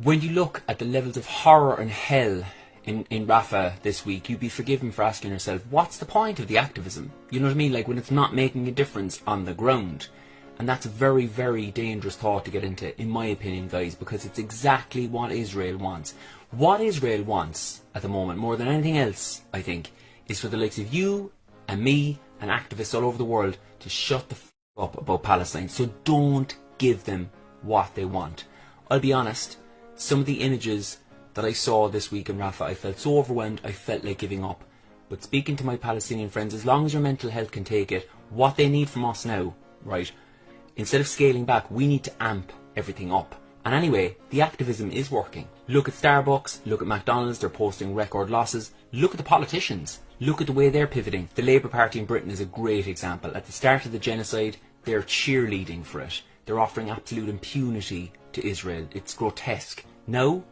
When you look at the levels of horror and hell in Rafah this week, you'd be forgiven for asking yourself, what's the point of the activism? You know what I mean? Like when it's not making a difference on the ground. And that's a very, very dangerous thought to get into, in my opinion, guys, because it's exactly what Israel wants. What Israel wants at the moment, more than anything else, I think, is for the likes of you and me and activists all over the world to shut the f*** up about Palestine. So don't give them what they want. I'll be honest, some of the images that I saw this week in Rafah, I felt so overwhelmed, I felt like giving up. But speaking to my Palestinian friends, as long as your mental health can take it, what they need from us now, right, instead of scaling back, we need to amp everything up. And anyway, the activism is working. Look at Starbucks, look at McDonald's, they're posting record losses. Look at the politicians, look at the way they're pivoting. The Labour Party in Britain is a great example. At the start of the genocide, they're cheerleading for it. They're offering absolute impunity to Israel. It's grotesque. Now,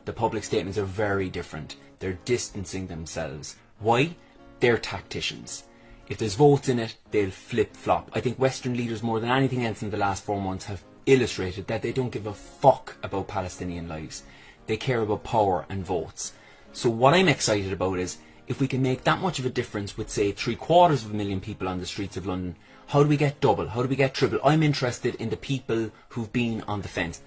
the public statements are very different. They're distancing themselves. Why? They're tacticians. If there's votes in it, they'll flip-flop. I think Western leaders, more than anything else in the last 4 months, have illustrated that they don't give a fuck about Palestinian lives. They care about power and votes. So what I'm excited about is, if we can make that much of a difference with, say, 750,000 people on the streets of London, how do we get double? How do we get triple? I'm interested in the people who've been on the fence.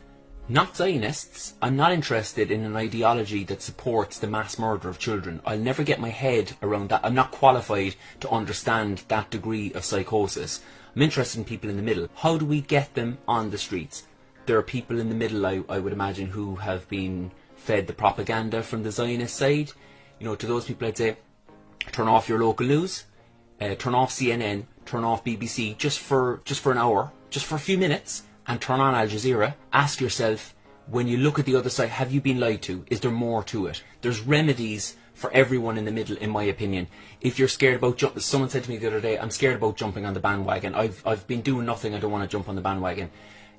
Not Zionists. I'm not interested in an ideology that supports the mass murder of children. I'll never get my head around that. I'm not qualified to understand that degree of psychosis. I'm interested in people in the middle. How do we get them on the streets? There are people in the middle, I would imagine, who have been fed the propaganda from the Zionist side. You know, to those people I'd say, turn off your local news, turn off CNN, turn off BBC just for an hour, just for a few minutes, and turn on Al Jazeera. Ask yourself, when you look at the other side, have you been lied to? Is there more to it? There's remedies for everyone in the middle, in my opinion. If you're scared about someone said to me the other day, I'm scared about jumping on the bandwagon. I've been doing nothing, I don't want to jump on the bandwagon.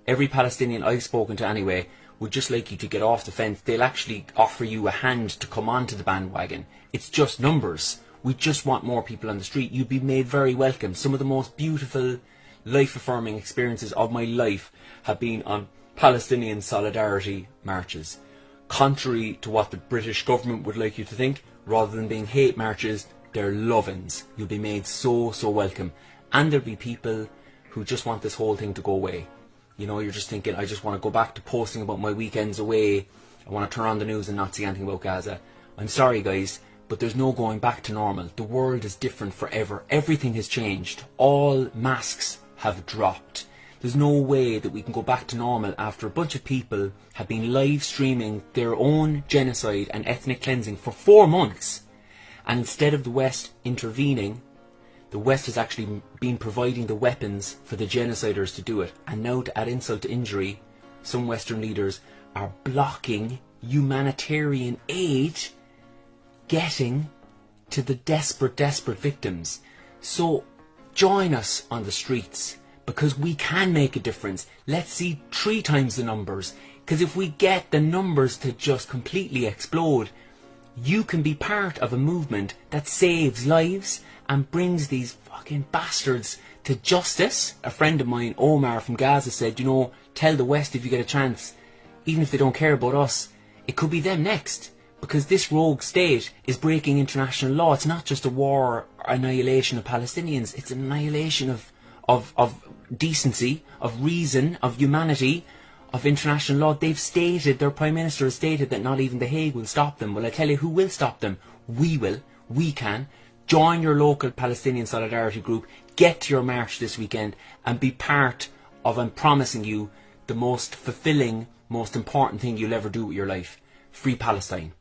Every Palestinian I've spoken to anyway would just like you to get off the fence. They'll actually offer you a hand to come onto the bandwagon. It's just numbers. We just want more people on the street. You'd be made very welcome. Some of the most beautiful, life-affirming experiences of my life have been on Palestinian solidarity marches. Contrary to what the British government would like you to think, rather than being hate marches, they're love-ins. You'll be made so, so welcome. And there'll be people who just want this whole thing to go away. You know, you're just thinking, I just want to go back to posting about my weekends away. I want to turn on the news and not see anything about Gaza. I'm sorry, guys, but there's no going back to normal. The world is different forever. Everything has changed. All masks have dropped. There's no way that we can go back to normal after a bunch of people have been live streaming their own genocide and ethnic cleansing for 4 months. And instead of the West intervening, the West has actually been providing the weapons for the genociders to do it. And now, to add insult to injury, some Western leaders are blocking humanitarian aid getting to the desperate victims. So join us on the streets, because we can make a difference. Let's see 3 times the numbers, because if we get the numbers to just completely explode, you can be part of a movement that saves lives and brings these fucking bastards to justice. A friend of mine, Omar from Gaza, said, you know, tell the West if you get a chance, even if they don't care about us, it could be them next. Because this rogue state is breaking international law. It's not just a war or annihilation of Palestinians. It's an annihilation of decency, of reason, of humanity, of international law. They've stated, their Prime Minister has stated that not even The Hague will stop them. Well, I tell you who will stop them. We will. We can. Join your local Palestinian solidarity group. Get to your march this weekend and be part of, I'm promising you, the most fulfilling, most important thing you'll ever do with your life. Free Palestine.